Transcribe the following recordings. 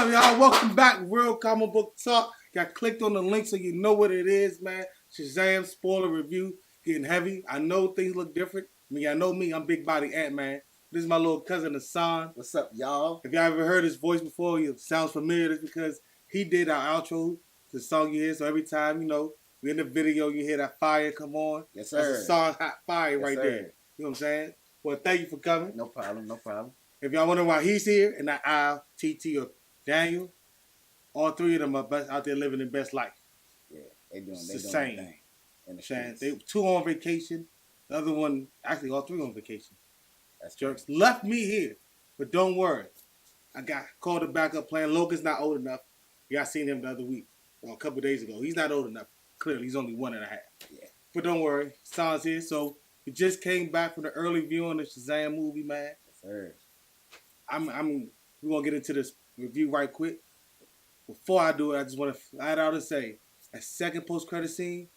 up, y'all? Welcome back. Real Comic Book Talk. Got clicked on the link so you know what it is, man. Shazam spoiler review. Getting heavy. I know things look different. I know me. I'm Big Body Ant-Man. This is my little cousin Hassan. What's up, y'all? If y'all ever heard his voice before, it sounds familiar. That's because he did our outro, the song you hear. So every time, we in the video, you hear that fire come on. Yes, sir. That's a song, Hot Fire, yes, right sir. there. You know what I'm saying? Well, thank you for coming. No problem, no problem. If y'all wondering why he's here and not Al, TT, or Daniel, all three of them are out there living their best life. Yeah, they doing it's the same thing. In the streets. They two on vacation. The other one, actually, all three on vacation. That's jerks. Crazy. Left me here, but don't worry. I got called a backup plan. Logan's not old enough. Y'all seen him the other week, or a couple of days ago. He's not old enough. Clearly, he's only 1.5. Yeah. But don't worry, San's here. So we just came back from the early viewing of the Shazam movie, man. Yes, sir. We're gonna get into this review right quick. Before I do it, I just want to flat out and say, that second post-credit scene,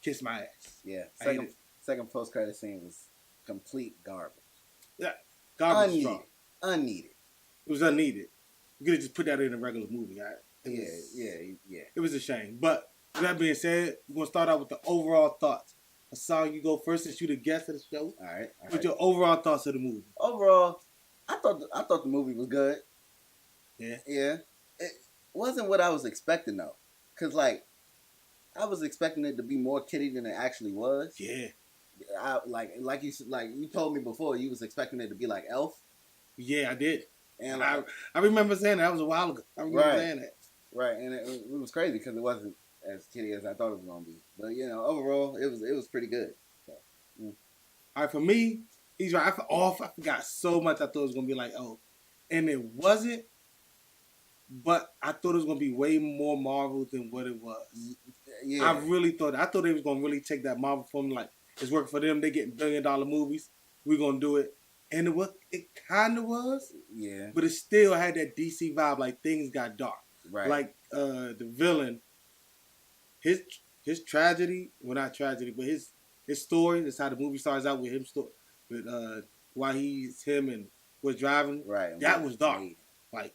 kiss my ass. Yeah, second post-credit scene was complete garbage. Yeah, garbage. Unneeded. It was unneeded. You could have just put that in a regular movie. Right? Yeah. It was a shame. But with that being said, we're gonna start out with the overall thoughts. Hassan, you go first since you the guest of the show. All right. What's your overall thoughts of the movie? Overall, I thought the movie was good. Yeah. Yeah. It wasn't what I was expecting though, cause I was expecting it to be more kiddie than it actually was. Yeah. Like you told me before, you was expecting it to be like Elf. Yeah, I did. And I remember saying that was a while ago. I remember saying that. Right, and it was crazy because it wasn't as kiddie as I thought it was gonna be. But overall, it was pretty good. So, All right, for me, he's right. I forgot so much. I thought it was gonna be like Elf, and it wasn't. But I thought it was gonna be way more Marvel than what it was. Yeah, I really thought. I thought they was gonna really take that Marvel formula. Like, it's working for them. They getting $1 billion movies. We're gonna do it. And it kind of was. Yeah. But it still had that DC vibe. Like, things got dark. Right. Like the villain, his tragedy. Well, not tragedy, but his story. That's how the movie starts out with him. With why him and was driving. Right. That was dark. Like,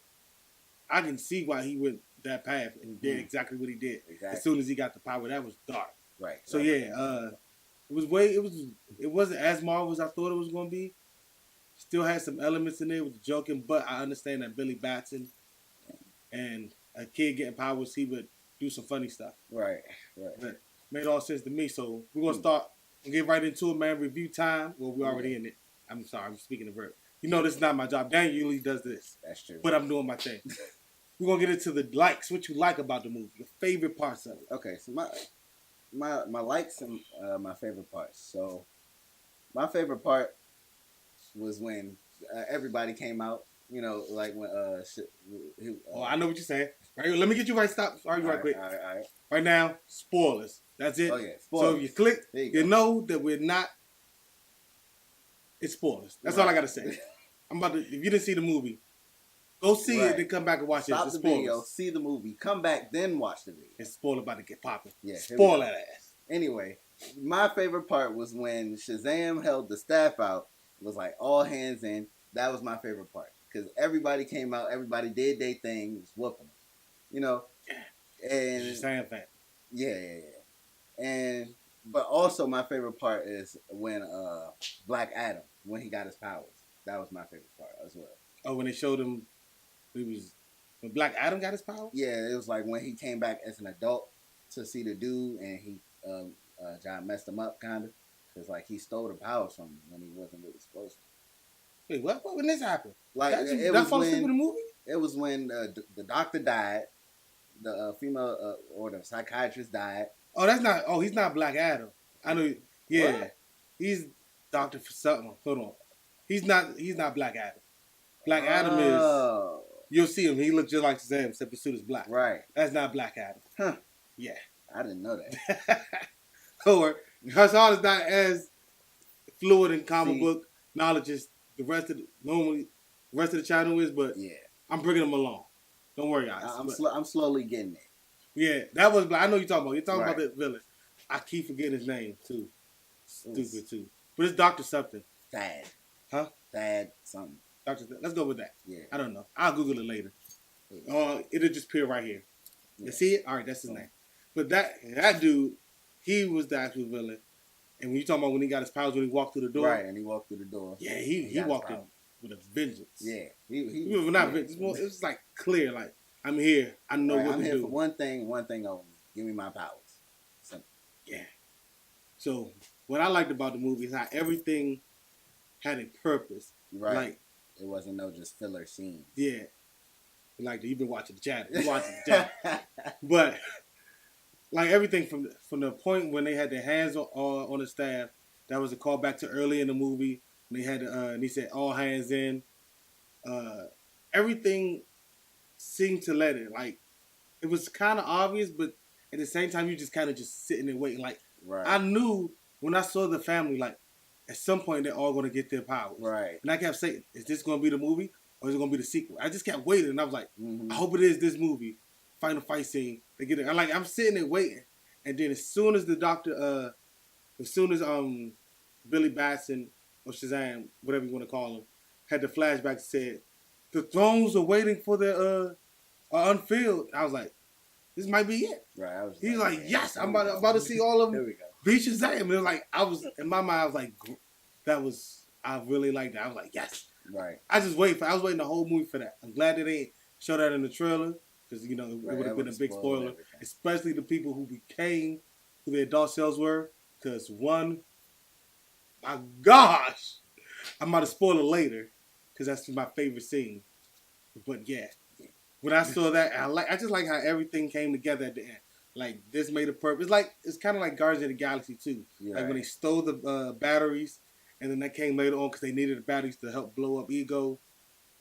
I can see why he went that path and did exactly what he did. Exactly. As soon as he got the power, that was dark. Right. So it wasn't as Marvel as I thought it was gonna be. Still had some elements in there with the joking, but I understand that Billy Batson and a kid getting powers, he would do some funny stuff. Right. But made all sense to me. So we're gonna start and get right into it, man. Review time. Well, we're already in it. I'm sorry, I'm speaking the verb. This is not my job. Daniel usually does this. That's true. But I'm doing my thing. We're gonna get into the likes, what you like about the movie, your favorite parts of it. Okay, so my likes and my favorite parts. So my favorite part was when everybody came out. Like when I know what you're saying. Right, let me get you right. Stop. Sorry, right quick. All right. Right now, spoilers. That's it. Oh yeah, spoilers. So if you click, you know that we're not. It's spoilers. That's all I gotta say. If you didn't see the movie, go see it, then come back and watch it. Stop the video, see the movie, come back, then watch the video. It's spoiler about to get popping. Yeah, spoil that ass. Anyway, my favorite part was when Shazam held the staff out. It was like all hands in. That was my favorite part because everybody came out, everybody did their thing, was whooping them. And Shazam fan. Yeah. But also my favorite part is when Black Adam, when he got his powers. That was my favorite part as well. Oh, when they showed him, when Black Adam got his powers? Yeah, it was like when he came back as an adult to see the dude, and he John messed him up kind of, because like he stole the powers from him when he wasn't really supposed to. Wait, what? When this happened? Like that was when the movie. It was when the doctor died, the female or the psychiatrist died. Oh, that's not. Oh, he's not Black Adam. I know. Yeah, what? He's Doctor for something. Hold on. He's not Black Adam. Black Adam is. You'll see him. He looks just like Shazam, except his suit is black. Right. That's not Black Adam. Huh. Yeah. I didn't know that. Or Hassan is not as fluid in comic book knowledge as the rest of the channel is, but yeah, I'm bringing him along. Don't worry, guys. I'm slowly getting it. Yeah, that was. I know you're talking about. You're talking about the villain. I keep forgetting his name too. Stupid too. But it's Dr. something. Thad. Huh? Thad something. Dr. Let's go with that. Yeah. I don't know. I'll Google it later. It'll just appear right here. Yeah. You see it? All right, that's his name. But that dude, he was the actual villain. And when you talking about when he got his powers, when he walked through the door, Right, and he walked through the door. yeah, he walked in with a vengeance. Yeah, he was not vengeance. Well, it was like clear, like I'm here. I know what to do. I'm here for one thing only. Give me my powers. Simple. Yeah. So what I liked about the movie is how everything had a purpose. Right. Like it wasn't no just filler scene. Yeah. Like you've been watching the chat. You watching the chat. But like everything from the point when they had their hands on the staff, that was a callback to early in the movie. And they had and he said all hands in. Everything seemed to let it. Like it was kind of obvious, but at the same time you just kind of just sitting and waiting. Like I knew when I saw the family, like at some point they're all gonna get their powers. Right. And I kept saying, is this gonna be the movie or is it gonna be the sequel? I just kept waiting and I was like, I hope it is this movie. Final fight scene. They get it. I'm sitting there waiting. And then as soon as the doctor as soon as Billy Batson or Shazam, whatever you want to call him, had the flashback that said, the thrones are waiting for their are unfilled. I was like, this might be it. Right. He's like, yes, I'm about to see all of them. Here we go. Beat Shazam. And it was like, I was in my mind, I was like, I really liked that. I was like, yes. Right. I was waiting the whole movie for that. I'm glad that they showed that in the trailer because it would have been a big spoiler, especially the people who became who their adult selves were. Because my gosh, I'm about to spoil it later because that's my favorite scene. But yeah, when I saw that, I just like how everything came together at the end. Like this made a purpose. It's kind of like Guardians of the Galaxy too. Yeah. Like when they stole the batteries, and then that came later on because they needed the batteries to help blow up Ego.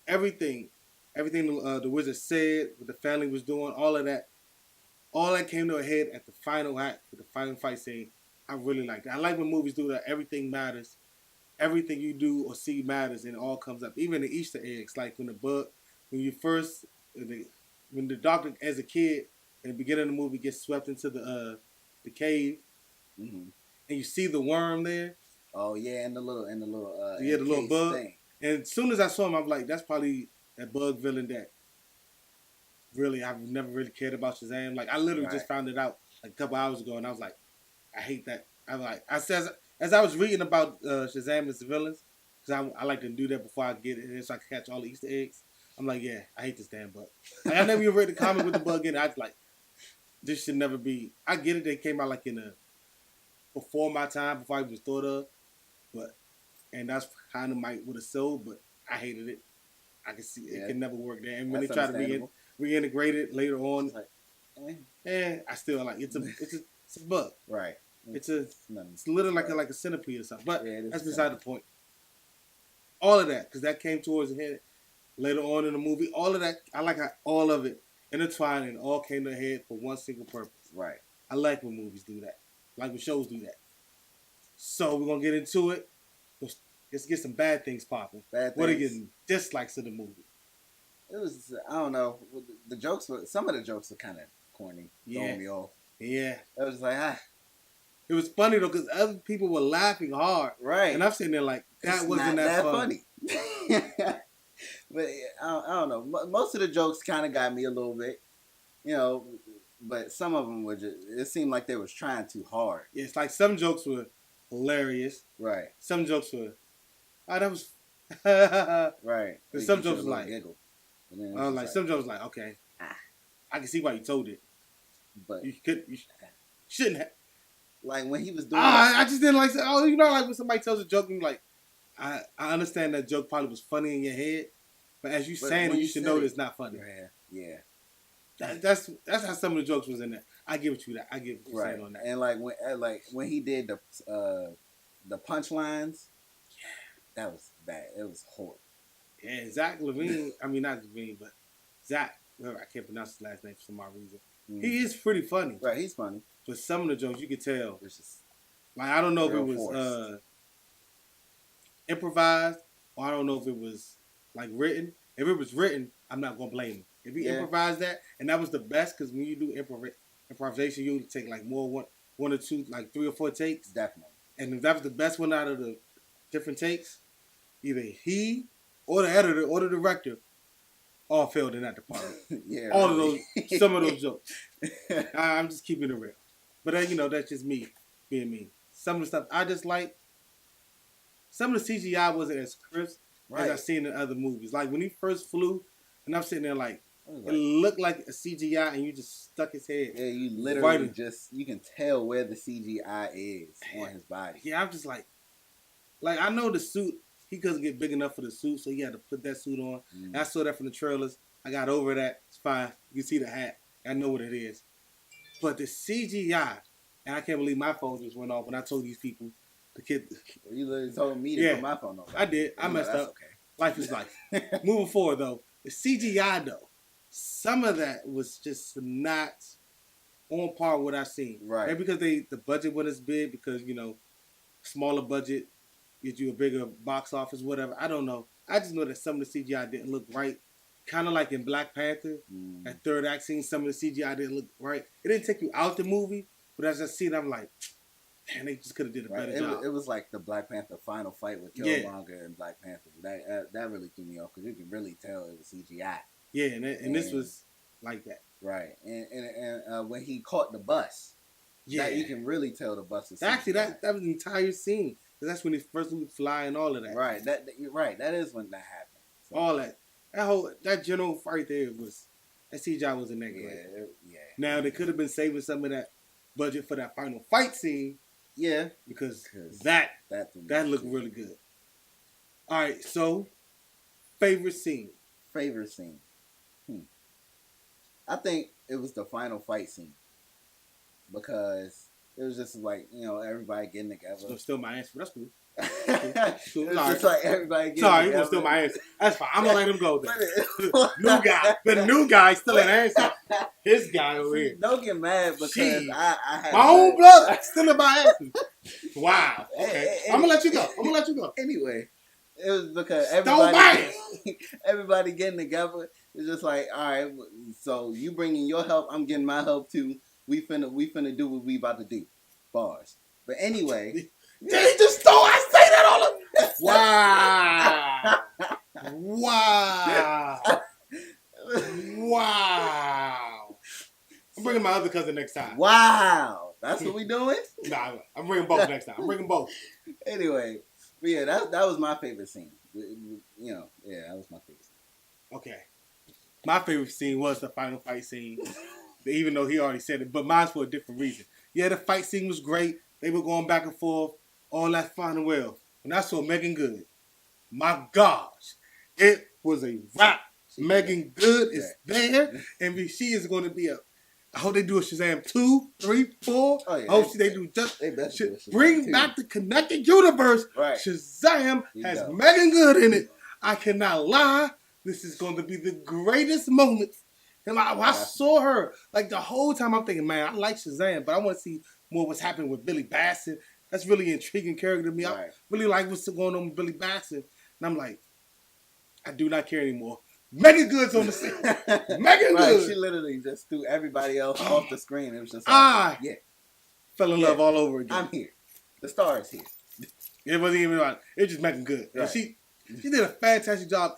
Everything the wizard said, what the family was doing, all that came to a head at the final act with the final fight scene. I really like that. I like when movies do that. Everything matters. Everything you do or see matters, and it all comes up. Even the Easter eggs, like when the doctor as a kid in the beginning of the movie gets swept into the cave, and you see the worm there. Oh yeah, and the little the little bug thing. And as soon as I saw him, I'm like, that's probably that bug villain that really I've never really cared about Shazam. Like I literally just found it out like a couple hours ago, and I was like, I hate that. I said as I was reading about Shazam as the villains, because I like to do that before I get it, so I can catch all the Easter eggs. I'm like, yeah, I hate this damn bug. Like, I never even read the comic with the bug in it. I was like, this should never be. I get it. They came out like before my time, before I was thought of, and that's kind of would have sold, but I hated it. I can see it can never work there. And when they try to reintegrate it later on, I still like it's a bug. Right. It's literally like a centipede or something. But that's beside the point. All of that, because that came towards the head later on in the movie. All of that, I like how all of it intertwined and all came to a head for one single purpose. Right. I like when movies do that. I like when shows do that. So we're gonna get into it. Let's get some bad things popping. What are your dislikes of the movie? It was, I don't know. Some of the jokes were kind of corny. Throwing me off. Yeah. I was like, It was funny though because other people were laughing hard. Right. And I'm sitting there like, that wasn't that funny. But I don't know. Most of the jokes kind of got me a little bit, but some of them were it seemed like they was trying too hard. Yeah, it's like some jokes were hilarious. Right. Some jokes were, that was, right. And some jokes were like, giggle. Some jokes like, okay, I can see why you told it. But you shouldn't have. Like when he was doing I just didn't like, like when somebody tells a joke and you're like, I understand that joke probably was funny in your head, but as you saying it, you should know that it's not funny. Yeah. That's how some of the jokes was in there. I give it you that. I give what you're saying on that. And when he did the punchlines, that was bad. It was horrible. Yeah, Zach Levine. I mean, not Levine, but Zach. Whatever, I can't pronounce his last name for some odd reason. He is pretty funny. Right, he's funny. But some of the jokes you could tell. Like I don't know if it was improvised or I don't know if it was like written. If it was written, I'm not gonna blame him. If he improvised that, and that was the best, because when you do improvisation, you take like one or two, like 3 or 4 takes. Definitely. And if that was the best one out of the different takes, either he or the editor or the director all failed in that department. Yeah, All of really. those, some of those jokes. I'm just keeping it real. But that's just me being me. Some of the stuff I just like. Some of the CGI wasn't as crisp as I've seen in other movies. Like when he first flew, and I'm sitting there like, it looked like a CGI, and you just stuck his head. Yeah, you literally you can tell where the CGI is on his body. Yeah, I'm just like I know the suit. He couldn't get big enough for the suit, so he had to put that suit on. And I saw that from the trailers. I got over that. It's fine. You can see the hat. I know what it is. But the CGI, and I can't believe my phone just went off when I told these people, the kid. You literally told me to put my phone on. I did. I messed up. Okay. Life is life. Moving forward, though, the CGI, though, some of that was just not on par with what I've seen. Right. Maybe because the budget wasn't as big, because, smaller budget get you a bigger box office, whatever. I don't know. I just know that some of the CGI didn't look right. Kind of like in Black Panther, that third act scene, some of the CGI didn't look right. It didn't take you out the movie, but as I see it, I'm like, man, they just could have did a better job. It was like the Black Panther final fight with Killmonger and Black Panther. That really threw me off because you can really tell it was CGI. Yeah, and this was like that. Right, and when he caught the bus, you can really tell the bus was CGI. Actually, that was the entire scene. That's when he first would fly and all of that. Right, you're right. That is when that happened. So. All that general fight there that CGI was a negative. Yeah. Now they could have been saving some of that budget for that final fight scene. Yeah, because that looked really good. All right, so favorite scene. I think it was the final fight scene because it was just like everybody getting together. So still my answer, but that's cool. Cool. It was just like everybody getting together. You're gonna steal my answer. That's fine. I'm gonna let him go there. The new guy still an answer. His guy over here. Don't get mad because I had my own blood still in my answer. Wow. Okay. I'm gonna let you go. Anyway, it was because everybody getting together. It's just like, all right, so you bringing your help, I'm getting my help too. We finna do what we about to do. Bars. But anyway. Did he just stole? I say that all the Wow. I'm bringing my other cousin next time. Wow. That's what we doing? Nah, I'm bringing both next time. I'm bringing both. Anyway. But yeah, that was my favorite scene. That was my favorite scene. Okay. My favorite scene was the final fight scene. Even though he already said it. But mine's for a different reason. Yeah, the fight scene was great. They were going back and forth. All that fine and well. When I saw Megan Good, my gosh, it was a wrap. Megan Good is there, and she is going to be I hope they do a Shazam 2, 3, 4. Oh, yeah, I hope they do bring back the connected universe. Right. Shazam has Megan Good in it. I cannot lie. This is going to be the greatest moment. And I saw her, like the whole time I'm thinking, man, I like Shazam, but I want to see more what's happening with Billy Batson. That's really an intriguing character to me. I really like what's going on with Billy Batson. And I'm like, I do not care anymore. Megan Good's on the scene. Megan Good. She literally just threw everybody else off the screen. It was just fell in love all over again. I'm here. The star is here. It wasn't even about it. Was just Megan Good. Right. She did a fantastic job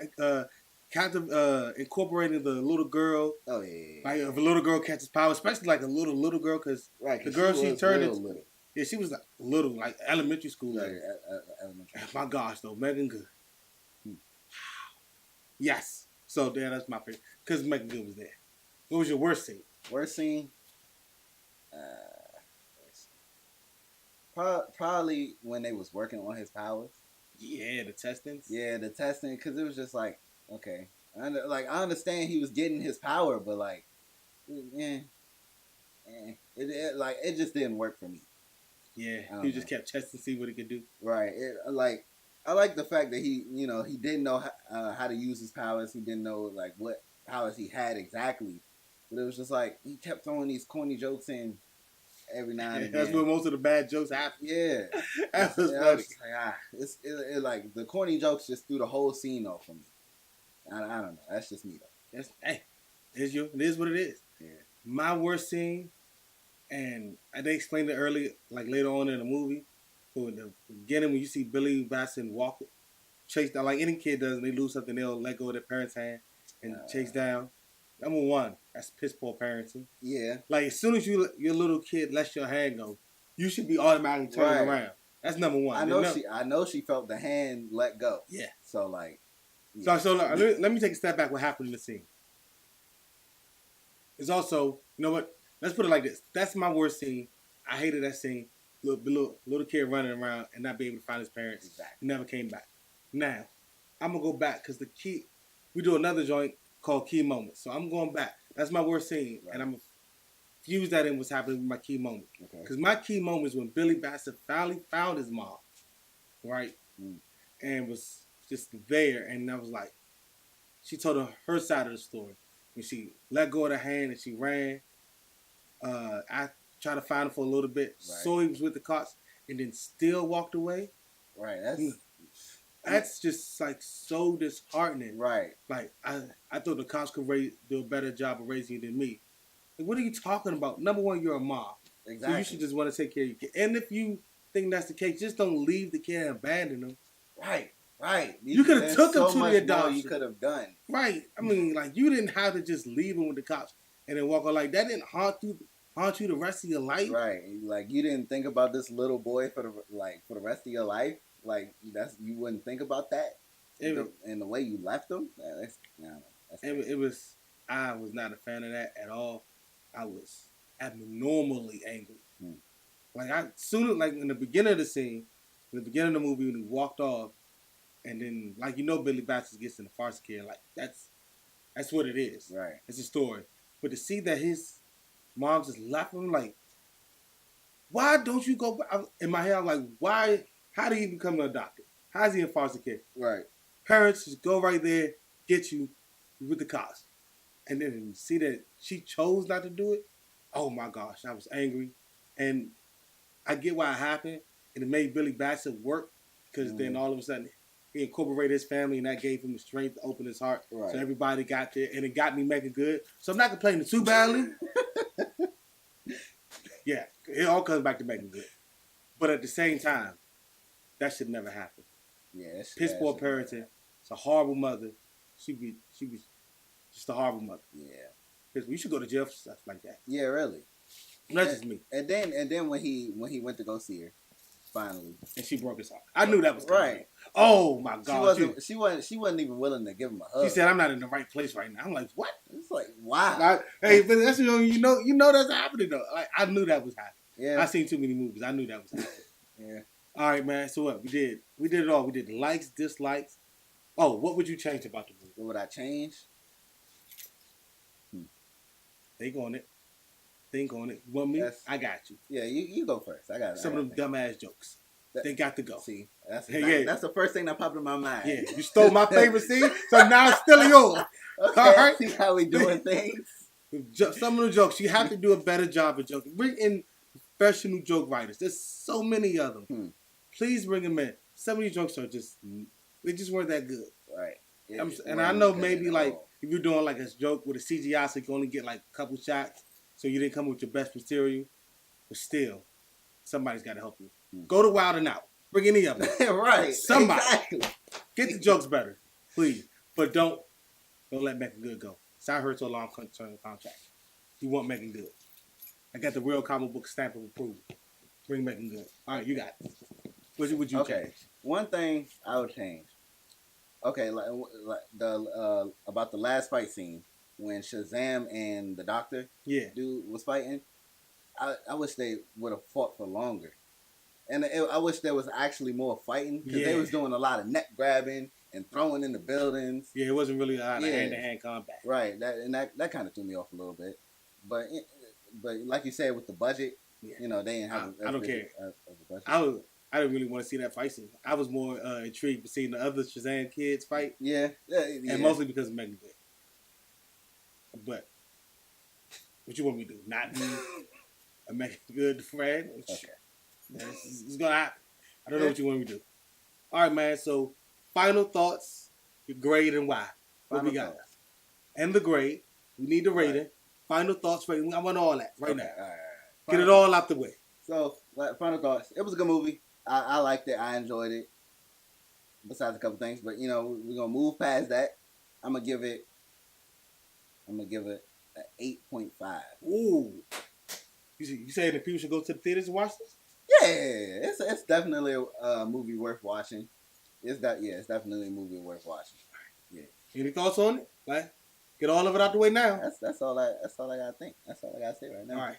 incorporating the little girl. Oh, yeah. Like if a little girl catches power, especially like a little girl, because the girl she turned into. Little. Yeah, she was like little, like elementary school. Elementary. My gosh, though, Megan Good. Yes. So that's my favorite because Megan Good was there. What was your worst scene? Worst scene? Probably when they was working on his powers. Yeah, the testings. Yeah, the testing, because it was just like, okay, I understand he was getting his power, but like, it just didn't work for me. Yeah, he just kept testing to see what he could do. Right. I like the fact that he didn't know how to use his powers. He didn't know like what powers he had exactly. But it was just like he kept throwing these corny jokes in every now and again. That's where most of the bad jokes happen. Yeah, that was funny. It's like the corny jokes just threw the whole scene off for me. I don't know. That's just me though. It is what it is. Yeah. My worst scene. And they explained it early, like later on in the movie. So in the beginning, when you see Billy Batson chase down, like any kid does, and they lose something, they'll let go of their parents' hand. and chase down. Number one, that's piss poor parenting. Yeah. Like as soon as your little kid lets your hand go, you should be automatically turning Right. around. That's number one. I know she felt the hand let go. Yeah. So like. Yeah. So let me take a step back. What happened in the scene? It's also, you know what? Let's put it like this. That's my worst scene. I hated that scene. Little kid running around and not being able to find his parents. Exactly. He never came back. Now, I'm gonna go back because we do another joint called Key Moments. So I'm going back. That's my worst scene, right. And I'm gonna fuse that in what's happening with my key moment. Because my key moment is when Billy Batson finally found his mom, right, and was just there, and I was like, she told her side of the story. When she let go of the hand and she ran, I tried to find him for a little bit, saw he was with the cops, and then still walked away. Right. That's just like so disheartening. Right. Like I thought the cops could do a better job of raising you than me. Like, what are you talking about? Number one, you're a mom. Exactly. So you should just want to take care of your kid. And if you think that's the case, just don't leave the kid and abandon them. Right. Right. You could have took him to the adoption. You could have done. Right. I mean, like, you didn't have to just leave him with the cops and then walk on. Like, that didn't haunt you the rest of your life. Right. Like, you didn't think about this little boy for the rest of your life. Like, you wouldn't think about that. And the way you left him. I was not a fan of that at all. I was abnormally angry. Like like in the beginning of the scene, in the beginning of the movie when he walked off, and then like Billy Batson gets in the foster care, like that's what it is. Right. It's a story. But to see that his mom just left him, like, why don't you go back? In my head, I'm like, why? How did he become an adopted? How is he in foster care? Right. Parents just go right there, get you with the cops. And then see that she chose not to do it. Oh my gosh, I was angry. And I get why it happened. And it made Billy Batson work. Because then all of a sudden, he incorporated his family and that gave him the strength to open his heart. Right. So everybody got there. And it got me making good. So I'm not complaining too badly. Yeah, it all comes back to making good. But at the same time, that should never happen. Yeah, piss poor parenting. It's a horrible mother. She be just a horrible mother. Yeah. You should go to jail for stuff like that. Yeah, really. That's just me. And then when he went to go see her, finally, and she broke his heart. I knew that was coming. Right. Oh my God. She wasn't even willing to give him a hug. She said, "I'm not in the right place right now." I'm like, what? It's like, wow. Hey, but that's you know that's happening though. Like I knew that was happening. Yeah. I seen too many movies. I knew that was happening. Yeah. All right, man. So what we did it all. We did likes, dislikes. Oh, what would you change about the movie? What would I change? Think on it. You want me? I got you. Yeah, you go first. I got it. Some of them dumbass jokes. They got to go. See, that's the first thing that popped in my mind. Yeah, you stole my favorite scene, so now it's still yours. Okay, all right? See how we doing things? Some of the jokes, you have to do a better job of joking. Bring in professional joke writers. There's so many of them. Please bring them in. Some of these jokes are they just weren't that good. Right. And I know maybe like if you're doing like a joke with a CGI, so you can only get like a couple shots, so you didn't come with your best material, but still, somebody's got to help you. Go to Wild and Out. Bring any of them. Right. Somebody. Exactly. Get the jokes better, please. But don't let Making Good go. Sign her to a long-term contract. You want Making Good. I got the real comic book stamp of approval. Bring Making Good. All right, you got it. What would you change? One thing I would change. Okay, like the about the last fight scene when Shazam and the doctor dude was fighting. I wish they would have fought for longer, and I wish there was actually more fighting because they was doing a lot of neck grabbing and throwing in the buildings. Yeah, it wasn't really a lot of hand-to-hand combat. Right, that kind of threw me off a little bit, but like you said with the budget, they didn't have. I don't care. I didn't really want to see that fight scene. I was more intrigued with seeing the other Shazam kids fight. Yeah. And mostly because of Megan Good. But what you want me to do? Not be a Megan Good friend? Okay. It's going to happen. I don't know what you want me to do. All right, man. So final thoughts, your grade and why. What we got? And the grade. We need the rating. Right. Final thoughts, rating. I want all that right now. All right. Get it all out the way. So, final thoughts. It was a good movie. I liked it. I enjoyed it. Besides a couple things. But, we're going to move past that. I'm going to give it I'm gonna give it an 8.5. Ooh. You saying that people should go to the theaters and watch this? Yeah, it's definitely a movie worth watching. It's definitely a movie worth watching. Yeah. Any thoughts on it? Like, get all of it out the way now. That's all I gotta think. That's all I gotta say right now. All right,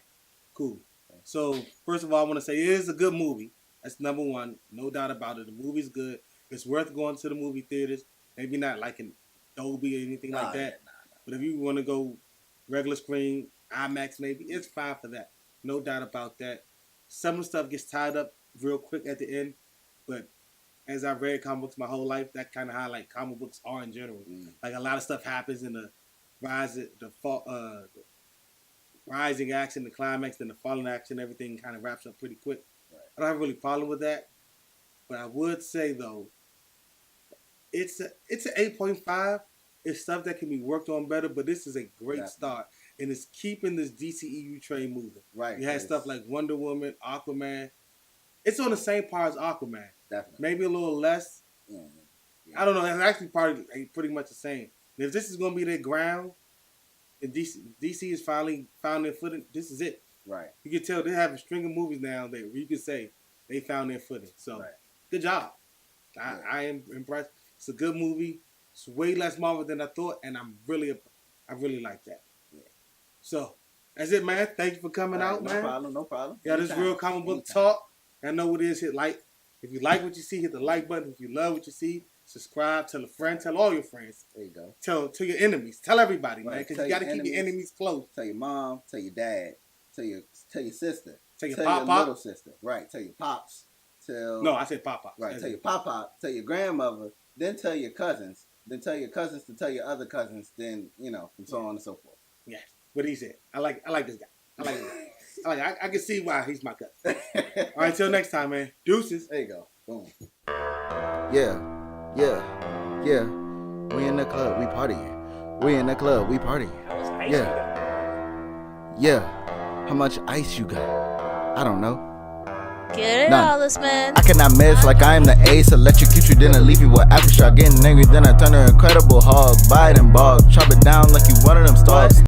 cool. So first of all, I want to say it is a good movie. That's number one, no doubt about it. The movie's good. It's worth going to the movie theaters. Maybe not like in Dolby or anything like that. But if you want to go regular screen, IMAX maybe, it's fine for that. No doubt about that. Some of the stuff gets tied up real quick at the end, but as I've read comic books my whole life, that's kind of how like comic books are in general. Like a lot of stuff happens in the rising action, the climax, then the falling action, everything kind of wraps up pretty quick. Right. I don't have really a problem with that, but I would say though, it's an 8.5. It's stuff that can be worked on better, but this is a great start, and it's keeping this DCEU train moving. Right. You had stuff like Wonder Woman, Aquaman. It's on the same par as Aquaman. Definitely. Maybe a little less. Yeah. I don't know. That's actually pretty much the same. And if this is going to be their ground, and DC has finally found their footing, this is it. Right. You can tell they have a string of movies now that you can say they found their footing. So, good job. I am impressed. It's a good movie. It's way less Marvel than I thought, and I really like that. Yeah. So, that's it, man. Thank you for coming out, man. No problem. Yeah, this real comic book talk. I know what it is. Hit like. If you like what you see, hit the like button. If you love what you see, subscribe. Tell a friend. Tell all your friends. There you go. Tell your enemies. Tell everybody, man, because you got to keep your enemies close. Tell your mom. Tell your dad. Tell your sister. Tell your your little sister. Right. Tell your pops. No, I said pop. Right. Tell your pop. Tell your grandmother. Then tell your cousins. Then tell your cousins to tell your other cousins. Then and so on and so forth. Yeah. What he said. I like this guy. I like this guy. I can see why he's my cousin. All right. Until next time, man. Deuces. There you go. Boom. Yeah. We in the club, we partying. We in the club, we partying. Yeah. How much ice you got? I don't know. Get it all, this man. I cannot miss like I am the ace. Electrocute you, then I leave you with aftershock. Getting angry, then I turn to Incredible Hulk. Bite and bog, chop it down like you one of them stars.